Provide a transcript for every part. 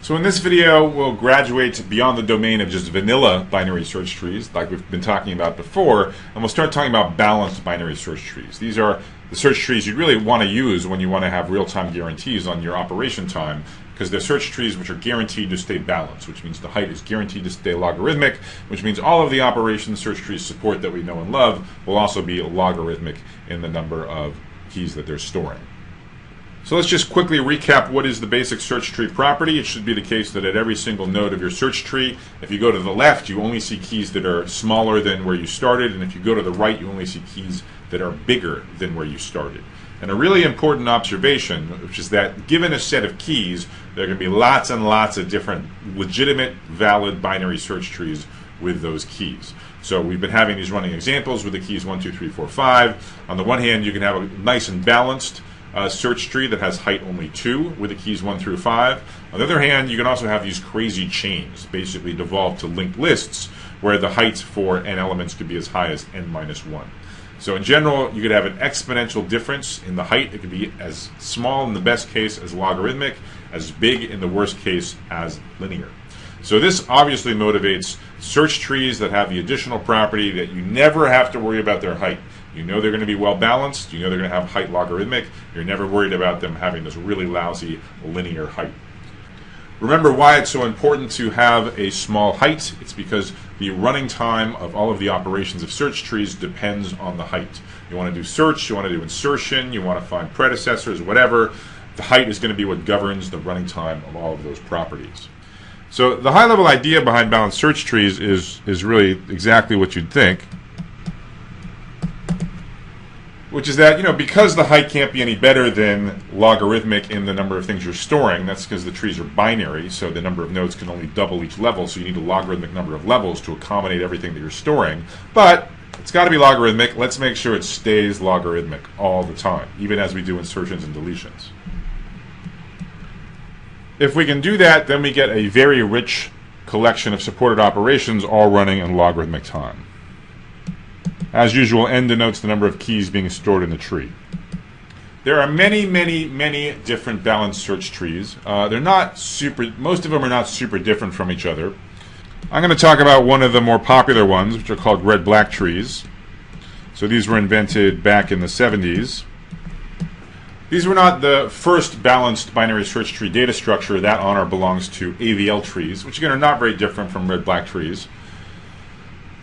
So in this video, we'll graduate beyond the domain of just vanilla binary search trees, like we've been talking about before, and we'll start talking about balanced binary search trees. These are the search trees you really want to use when you want to have real-time guarantees on your operation time, because they're search trees which are guaranteed to stay balanced, which means the height is guaranteed to stay logarithmic, which means all of the operations search trees support that we know and love will also be logarithmic in the number of keys that they're storing. So let's just quickly recap what is the basic search tree property. It should be the case that at every single node of your search tree, if you go to the left, you only see keys that are smaller than where you started, and if you go to the right, you only see keys that are bigger than where you started. And a really important observation, which is that given a set of keys, there are going to be lots and lots of different legitimate, valid binary search trees with those keys. So we've been having these running examples with the keys 1, 2, 3, 4, 5. On the one hand, you can have a nice and balanced search tree that has height only 2 with the keys 1 through 5. On the other hand, you can also have these crazy chains, basically devolved to linked lists, where the height for n elements could be as high as n-1. So in general, you could have an exponential difference in the height. It could be as small in the best case as logarithmic, as big in the worst case as linear. So this obviously motivates search trees that have the additional property that you never have to worry about their height. You know they're going to be well balanced. You know they're going to have height logarithmic. You're never worried about them having this really lousy linear height. Remember why it's so important to have a small height. It's because the running time of all of the operations of search trees depends on the height. You want to do search, you want to do insertion, you want to find predecessors, whatever. The height is going to be what governs the running time of all of those properties. So the high-level idea behind balanced search trees is really exactly what you'd think, which is that, because the height can't be any better than logarithmic in the number of things you're storing, that's because the trees are binary, so the number of nodes can only double each level, so you need a logarithmic number of levels to accommodate everything that you're storing. But it's got to be logarithmic. Let's make sure it stays logarithmic all the time, even as we do insertions and deletions. If we can do that, then we get a very rich collection of supported operations all running in logarithmic time. As usual, n denotes the number of keys being stored in the tree. There are many, many, many different balanced search trees. Most of them are not super different from each other. I'm going to talk about one of the more popular ones, which are called red-black trees. So these were invented back in the 70s. These were not the first balanced binary search tree data structure. That honor belongs to AVL trees, which again are not very different from red-black trees,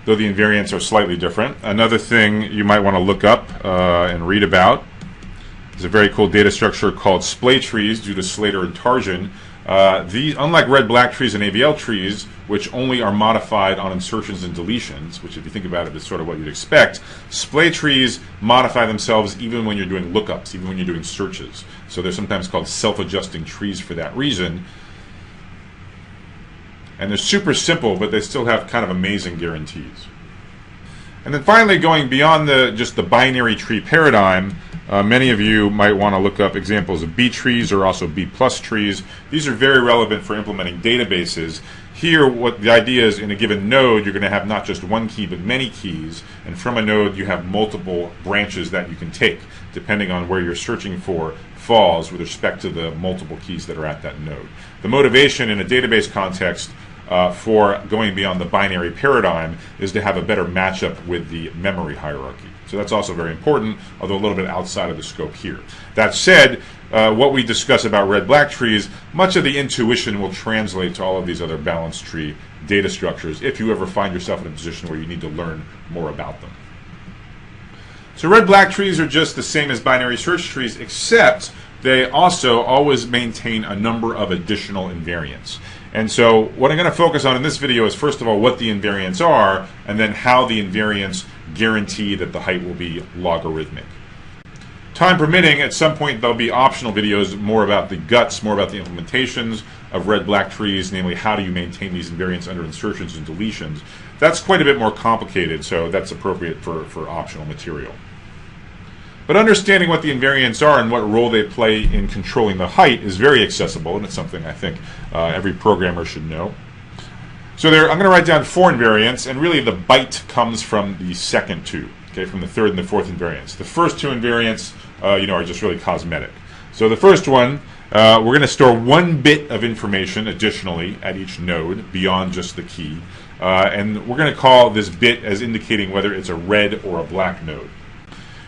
though the invariants are slightly different. Another thing you might want to look up and read about is a very cool data structure called splay trees due to Slater and Tarjan. Unlike red-black trees and AVL trees, which only are modified on insertions and deletions, which if you think about it is sort of what you'd expect, splay trees modify themselves even when you're doing lookups, even when you're doing searches. So they're sometimes called self-adjusting trees for that reason. And they're super simple, but they still have kind of amazing guarantees. And then finally, going beyond just the binary tree paradigm, many of you might want to look up examples of B trees or also B plus trees. These are very relevant for implementing databases. Here, what the idea is, in a given node, you're going to have not just one key, but many keys. And from a node, you have multiple branches that you can take, depending on where you're searching for falls with respect to the multiple keys that are at that node. The motivation in a database context for going beyond the binary paradigm is to have a better matchup with the memory hierarchy. So that's also very important, although a little bit outside of the scope here. That said, what we discuss about red-black trees, much of the intuition will translate to all of these other balanced tree data structures if you ever find yourself in a position where you need to learn more about them. So red-black trees are just the same as binary search trees, except they also always maintain a number of additional invariants. And so what I'm going to focus on in this video is, first of all, what the invariants are, and then how the invariants guarantee that the height will be logarithmic. Time permitting, at some point there'll be optional videos more about the guts, more about the implementations of red-black trees, namely how do you maintain these invariants under insertions and deletions. That's quite a bit more complicated, so that's appropriate for optional material. But understanding what the invariants are and what role they play in controlling the height is very accessible, and it's something I think every programmer should know. So I'm going to write down 4 invariants, and really the bite comes from the second 2, okay, from the third and the fourth invariants. The first 2 invariants, are just really cosmetic. So the first one We're going to store one bit of information additionally at each node beyond just the key. And we're going to call this bit as indicating whether it's a red or a black node.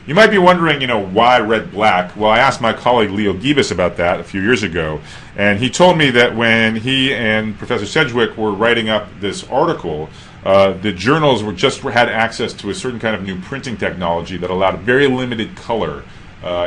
You might be wondering, why red-black? Well, I asked my colleague Leo Gibas about that a few years ago, and he told me that when he and Professor Sedgwick were writing up this article, the journals had access to a certain kind of new printing technology that allowed very limited color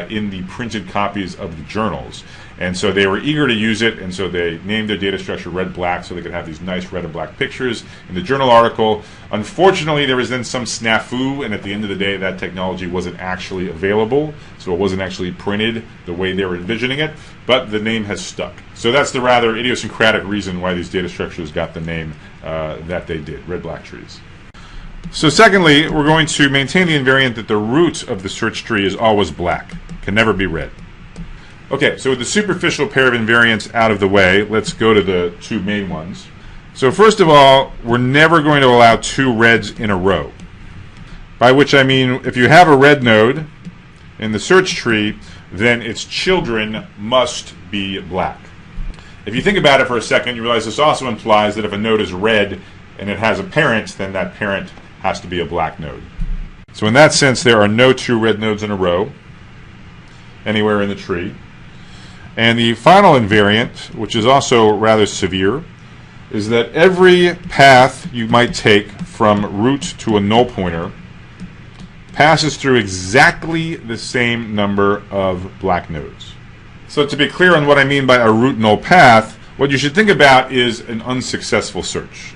in the printed copies of the journals. And so they were eager to use it, and so they named their data structure red-black so they could have these nice red and black pictures in the journal article. Unfortunately, there was then some snafu, and at the end of the day, that technology wasn't actually available, so it wasn't actually printed the way they were envisioning it, but the name has stuck. So that's the rather idiosyncratic reason why these data structures got the name that they did, red-black trees. So secondly, we're going to maintain the invariant that the root of the search tree is always black, can never be red. Okay, so with the superficial pair of invariants out of the way, let's go to the two main ones. So first of all, we're never going to allow two reds in a row. By which I mean, if you have a red node in the search tree, then its children must be black. If you think about it for a second, you realize this also implies that if a node is red and it has a parent, then that parent has to be a black node. So in that sense, there are no two red nodes in a row anywhere in the tree. And the final invariant, which is also rather severe, is that every path you might take from root to a null pointer passes through exactly the same number of black nodes. So to be clear on what I mean by a root null path, what you should think about is an unsuccessful search.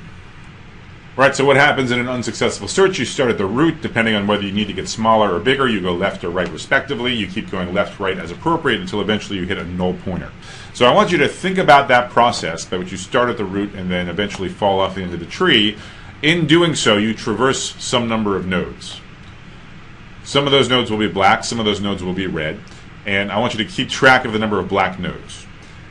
Right, so what happens in an unsuccessful search, you start at the root, depending on whether you need to get smaller or bigger, you go left or right respectively, you keep going left, right as appropriate until eventually you hit a null pointer. So I want you to think about that process by which you start at the root and then eventually fall off into the tree. In doing so, you traverse some number of nodes. Some of those nodes will be black, some of those nodes will be red, and I want you to keep track of the number of black nodes.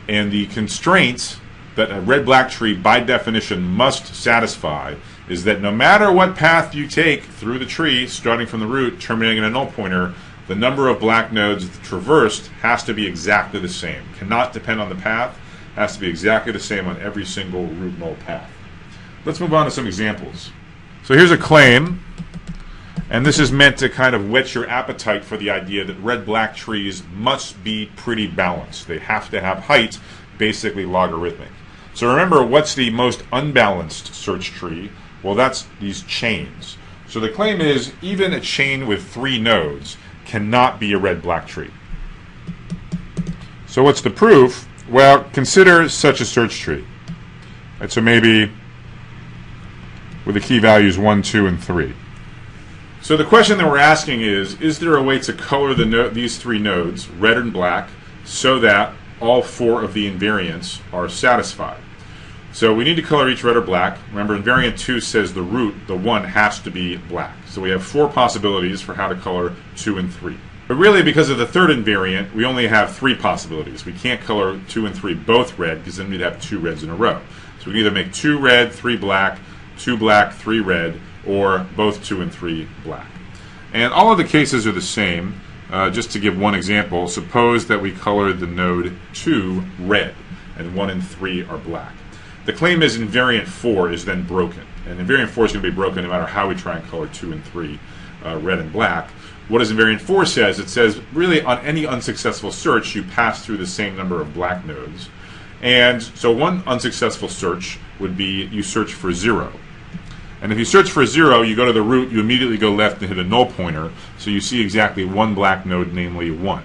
And the constraints that a red-black tree by definition must satisfy is that no matter what path you take through the tree, starting from the root, terminating in a null pointer, the number of black nodes traversed has to be exactly the same. Cannot depend on the path, has to be exactly the same on every single root null path. Let's move on to some examples. So here's a claim, and this is meant to kind of whet your appetite for the idea that red-black trees must be pretty balanced. They have to have height basically logarithmic. So remember, what's the most unbalanced search tree? Well, that's these chains. So the claim is even a chain with 3 nodes cannot be a red-black tree. So what's the proof? Well, consider such a search tree. Right, so maybe with the key values 1, 2, and 3. So the question that we're asking is there a way to color these 3 nodes, red and black, so that all 4 of the invariants are satisfied? So we need to color each red or black. Remember, invariant 2 says the root, the 1, has to be black. So we have 4 possibilities for how to color 2 and 3. But really, because of the third invariant, we only have 3 possibilities. We can't color 2 and 3 both red, because then we'd have 2 reds in a row. So we can either make 2 red, 3 black, 2 black, 3 red, or both 2 and 3 black. And all of the cases are the same. Just to give one example, suppose that we color the node 2 red, and 1 and 3 are black. The claim is invariant 4 is then broken. And invariant 4 is going to be broken no matter how we try and color 2 and 3 red and black. What does invariant 4 says? It says, really, on any unsuccessful search, you pass through the same number of black nodes. And so one unsuccessful search would be you search for 0. And if you search for 0, you go to the root, you immediately go left and hit a null pointer, so you see exactly 1 black node, namely 1.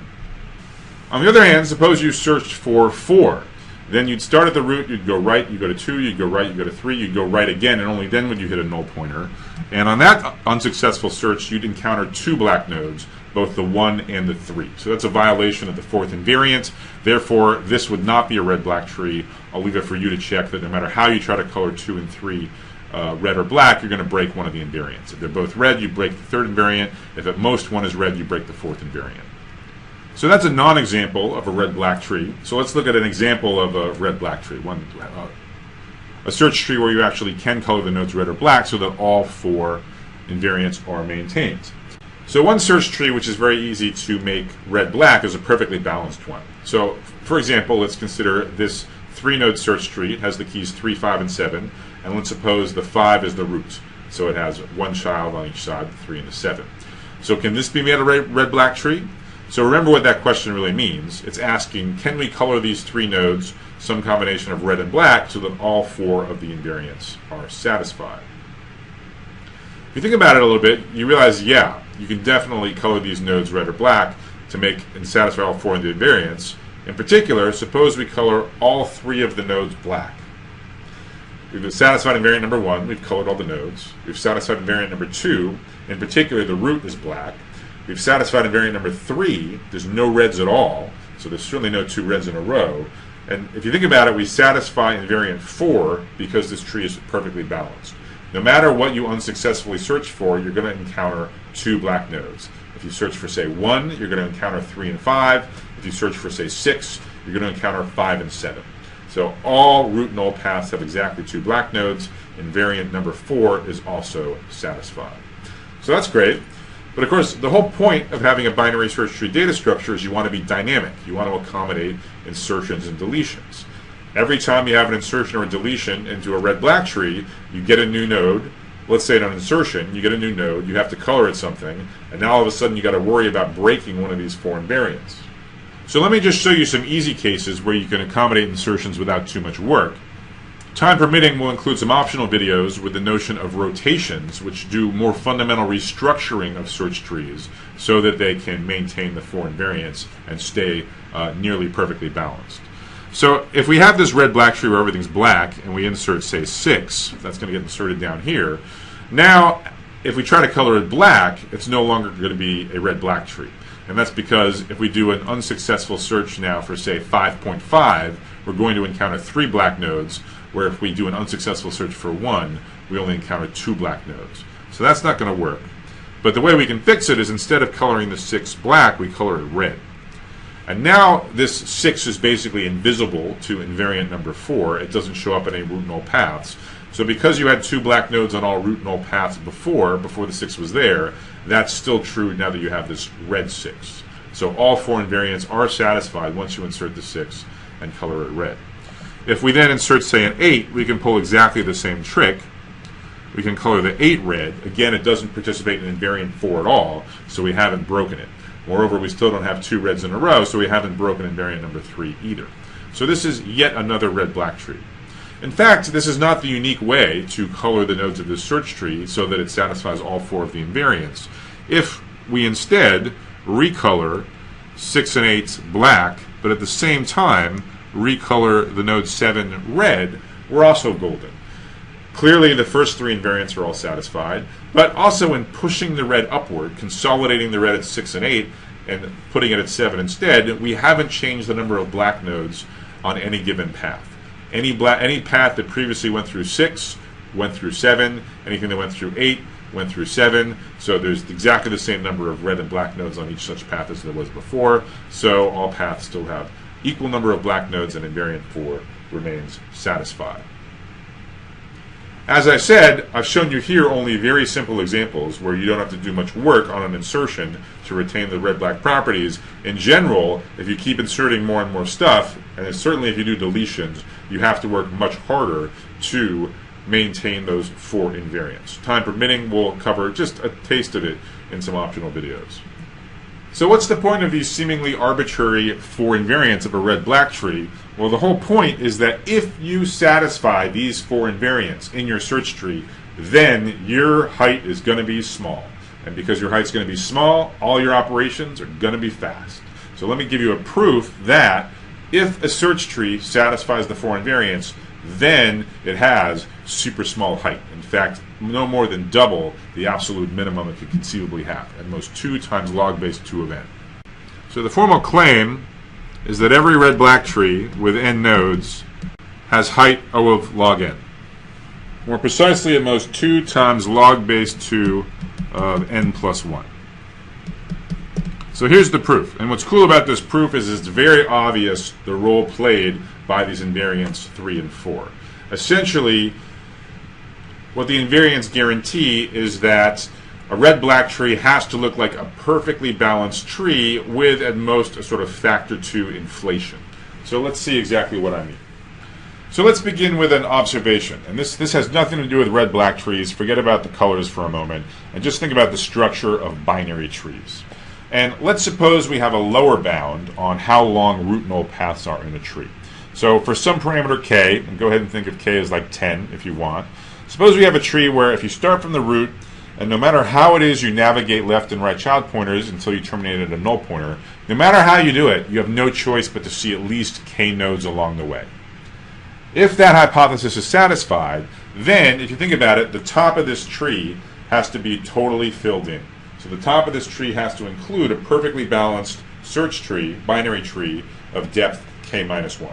On the other hand, suppose you searched for 4. Then you'd start at the root, you'd go right, you go to 2, you'd go right, you go to 3, you'd go right again, and only then would you hit a null pointer. And on that unsuccessful search, you'd encounter 2 black nodes, both the 1 and the 3. So that's a violation of the 4th invariant. Therefore, this would not be a red-black tree. I'll leave it for you to check that no matter how you try to color 2 and 3 red or black, you're going to break one of the invariants. If they're both red, you break the 3rd invariant. If at most one is red, you break the 4th invariant. So that's a non-example of a red-black tree. So let's look at an example of a red-black tree. A search tree where you actually can color the nodes red or black so that all 4 invariants are maintained. So one search tree which is very easy to make red-black is a perfectly balanced one. So for example, let's consider this 3-node search tree. It has the keys 3, 5, and 7, and let's suppose the 5 is the root. So it has one child on each side, the 3 and the 7. So can this be made a red-black tree? So remember what that question really means. It's asking, can we color these 3 nodes some combination of red and black so that all 4 of the invariants are satisfied? If you think about it a little bit, you realize, yeah, you can definitely color these nodes red or black to make and satisfy all 4 of the invariants. In particular, suppose we color all 3 of the nodes black. We've satisfied invariant number 1, we've colored all the nodes. We've satisfied invariant number 2, in particular the root is black. We've satisfied invariant number 3, there's no reds at all, so there's certainly no 2 reds in a row. And if you think about it, we satisfy invariant 4 because this tree is perfectly balanced. No matter what you unsuccessfully search for, you're going to encounter 2 black nodes. If you search for, say, 1, you're going to encounter 3 and 5. If you search for, say, 6, you're going to encounter 5 and 7. So all root null paths have exactly 2 black nodes. Invariant number 4 is also satisfied. So that's great. But of course, the whole point of having a binary search tree data structure is you want to be dynamic. You want to accommodate insertions and deletions. Every time you have an insertion or a deletion into a red-black tree, you get a new node. Let's say an insertion, you get a new node, you have to color it something, and now all of a sudden you got to worry about breaking one of these 4 invariants. So let me just show you some easy cases where you can accommodate insertions without too much work. Time permitting, we'll include some optional videos with the notion of rotations, which do more fundamental restructuring of search trees so that they can maintain the 4 invariants and stay nearly perfectly balanced. So if we have this red-black tree where everything's black and we insert, say, 6, that's going to get inserted down here. Now, if we try to color it black, it's no longer going to be a red-black tree. And that's because if we do an unsuccessful search now for, say, 5.5, we're going to encounter 3 black nodes, where if we do an unsuccessful search for 1, we only encounter 2 black nodes. So that's not going to work. But the way we can fix it is instead of coloring the 6 black, we color it red. And now this 6 is basically invisible to invariant number 4. It doesn't show up in any root null paths. So because you had 2 black nodes on all root null paths before the 6 was there, that's still true now that you have this red 6. So all 4 invariants are satisfied once you insert the 6 and color it red. If we then insert, say, an 8, we can pull exactly the same trick. We can color the 8 red. Again, it doesn't participate in invariant 4 at all, so we haven't broken it. Moreover, we still don't have 2 reds in a row, so we haven't broken invariant number 3 either. So this is yet another red-black tree. In fact, this is not the unique way to color the nodes of this search tree so that it satisfies all 4 of the invariants. If we instead recolor 6 and 8 black, but at the same time recolor the node 7 red, we're also golden. Clearly, the first 3 invariants are all satisfied, but also in pushing the red upward, consolidating the red at 6 and 8, and putting it at 7 instead, we haven't changed the number of black nodes on any given path. Any path that previously went through 6 went through 7. Anything that went through 8 went through 7. So there's exactly the same number of red and black nodes on each such path as there was before. So all paths still have equal number of black nodes, and invariant 4 remains satisfied. As I said, I've shown you here only very simple examples where you don't have to do much work on an insertion to retain the red-black properties. In general, if you keep inserting more and more stuff, and certainly if you do deletions, you have to work much harder to maintain those 4 invariants. Time permitting, we'll cover just a taste of it in some optional videos. So what's the point of these seemingly arbitrary 4 invariants of a red-black tree? Well, the whole point is that if you satisfy these 4 invariants in your search tree, then your height is going to be small. And because your height's going to be small, all your operations are going to be fast. So let me give you a proof that if a search tree satisfies the 4 invariants, then it has super small height. In fact, no more than double the absolute minimum it could conceivably have, at most 2 times log base 2 of n. So the formal claim is that every red-black tree with n nodes has height O of log n. More precisely, at most 2 times log base 2 of n plus 1. So here's the proof. And what's cool about this proof is it's very obvious the role played by these invariants 3 and 4. Essentially, what the invariants guarantee is that a red-black tree has to look like a perfectly balanced tree with at most a sort of factor 2 inflation. So let's see exactly what I mean. So let's begin with an observation. And this has nothing to do with red-black trees. Forget about the colors for a moment and just think about the structure of binary trees. And let's suppose we have a lower bound on how long root null paths are in a tree. So for some parameter k, and go ahead and think of k as like 10 if you want. Suppose we have a tree where if you start from the root, and no matter how it is you navigate left and right child pointers until you terminate at a null pointer, no matter how you do it, you have no choice but to see at least k nodes along the way. If that hypothesis is satisfied, then if you think about it, the top of this tree has to be totally filled in. So the top of this tree has to include a perfectly balanced search tree, binary tree, of depth k minus 1.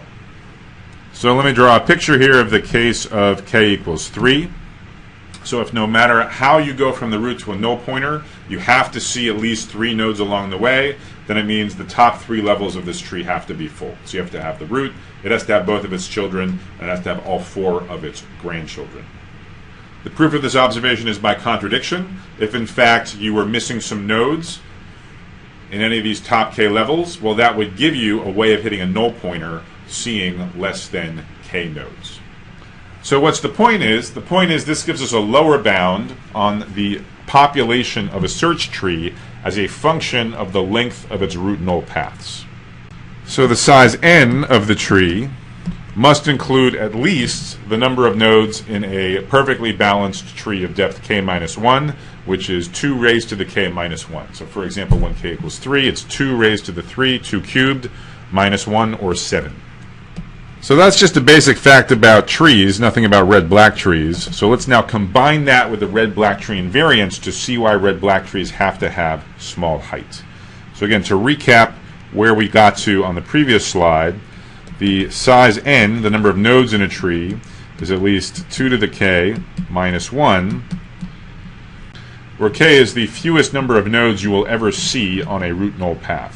So let me draw a picture here of the case of k equals 3. So if no matter how you go from the root to a null pointer, you have to see at least 3 nodes along the way, then it means the top 3 levels of this tree have to be full. So you have to have the root, it has to have both of its children, and it has to have all 4 of its grandchildren. The proof of this observation is by contradiction. If in fact you were missing some nodes in any of these top k levels, well, that would give you a way of hitting a null pointer seeing less than k nodes. So what's the point is? The point is this gives us a lower bound on the population of a search tree as a function of the length of its root null paths. So the size n of the tree must include at least the number of nodes in a perfectly balanced tree of depth k minus 1, which is 2 raised to the k minus 1. So for example, when k equals 3, it's 2 raised to the 3, 2 cubed, minus 1, or 7. So that's just a basic fact about trees, nothing about red-black trees. So let's now combine that with the red-black tree invariance to see why red-black trees have to have small height. So again, to recap where we got to on the previous slide, the size n, the number of nodes in a tree, is at least 2 to the k minus 1, where k is the fewest number of nodes you will ever see on a root null path.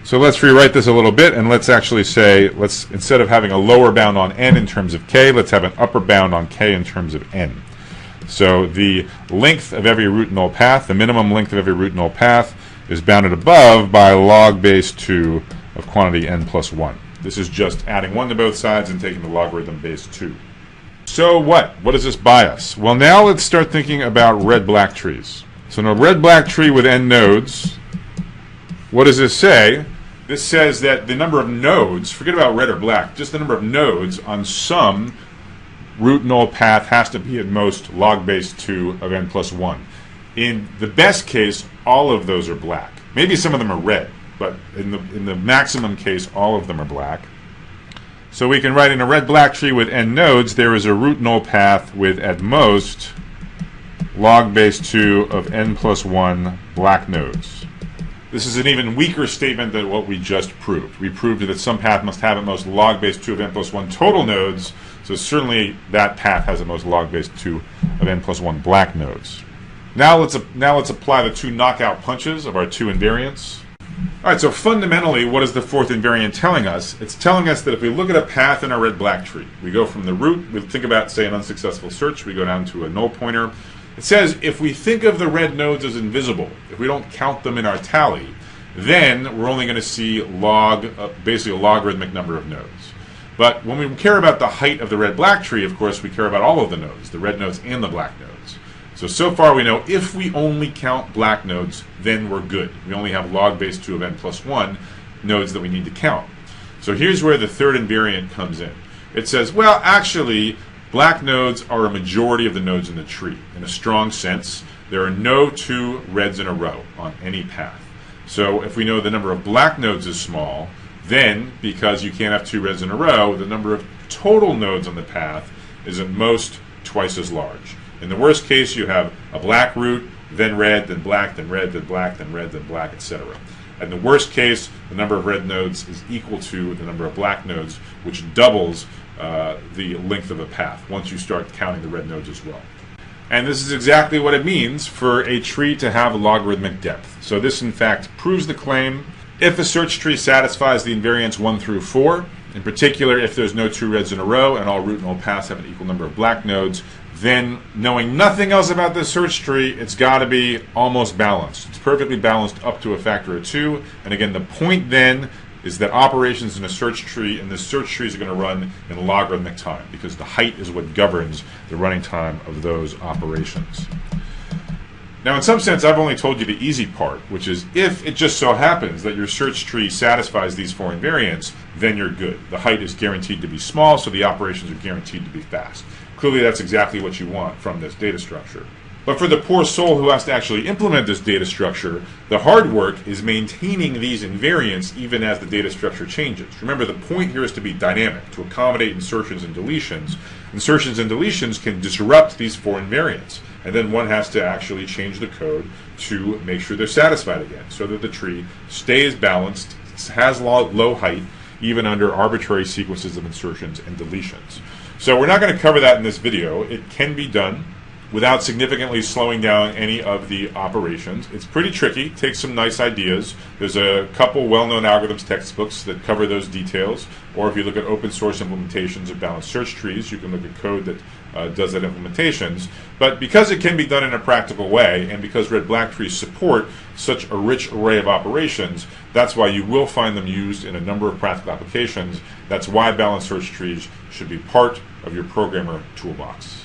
So let's rewrite this a little bit, and let's actually say, instead of having a lower bound on n in terms of k, let's have an upper bound on k in terms of n. So the length of every root null path, the minimum length of every root null path, is bounded above by log base 2 of quantity n plus 1. This is just adding 1 to both sides and taking the logarithm base 2. So what? What does this buy us? Well, now let's start thinking about red-black trees. So in a red-black tree with n nodes, what does this say? This says that the number of nodes, forget about red or black, just the number of nodes on some root null path has to be at most log base 2 of n plus 1. In the best case, all of those are black. Maybe some of them are red, but in the maximum case, all of them are black. So we can write in a red-black tree with n nodes, there is a root null path with at most log base 2 of n plus 1 black nodes. This is an even weaker statement than what we just proved. We proved that some path must have at most log base 2 of n plus 1 total nodes, so certainly that path has at most log base 2 of n plus 1 black nodes. Now let's apply the 2 knockout punches of our 2 invariants. All right, so fundamentally, what is the fourth invariant telling us? It's telling us that if we look at a path in our red-black tree, we go from the root, we think about, say, an unsuccessful search, we go down to a null pointer. It says if we think of the red nodes as invisible, if we don't count them in our tally, then we're only going to see basically a logarithmic number of nodes. But when we care about the height of the red-black tree, of course, we care about all of the nodes, the red nodes and the black nodes. So far we know if we only count black nodes, then we're good. We only have log base 2 of n plus 1 nodes that we need to count. So here's where the third invariant comes in. It says, well, actually, black nodes are a majority of the nodes in the tree. In a strong sense, there are no 2 reds in a row on any path. So if we know the number of black nodes is small, then, because you can't have 2 reds in a row, the number of total nodes on the path is at most twice as large. In the worst case, you have a black root, then red, then black, then red, then black, then red, then black, etc. In the worst case, the number of red nodes is equal to the number of black nodes, which doubles the length of a path once you start counting the red nodes as well. And this is exactly what it means for a tree to have a logarithmic depth. So this, in fact, proves the claim. If a search tree satisfies the invariants 1 through 4, In particular, if there's no two reds in a row and all root and all paths have an equal number of black nodes, then knowing nothing else about this search tree, it's got to be almost balanced. It's perfectly balanced up to a factor of 2. And again, the point then is that operations in a search tree, and this search trees are going to run in logarithmic time because the height is what governs the running time of those operations. Now, in some sense, I've only told you the easy part, which is if it just so happens that your search tree satisfies these 4 invariants, then you're good. The height is guaranteed to be small, so the operations are guaranteed to be fast. Clearly, that's exactly what you want from this data structure. But for the poor soul who has to actually implement this data structure, the hard work is maintaining these invariants even as the data structure changes. Remember, the point here is to be dynamic, to accommodate insertions and deletions. Insertions and deletions can disrupt these 4 invariants, and then one has to actually change the code to make sure they're satisfied again, so that the tree stays balanced, has low height, even under arbitrary sequences of insertions and deletions. So we're not going to cover that in this video. It can be done without significantly slowing down any of the operations. It's pretty tricky, takes some nice ideas. There's a couple well-known algorithms textbooks that cover those details, or if you look at open source implementations of balanced search trees, you can look at code that does that implementations. But because it can be done in a practical way, and because red-black trees support such a rich array of operations, that's why you will find them used in a number of practical applications. That's why balanced search trees should be part of your programmer toolbox.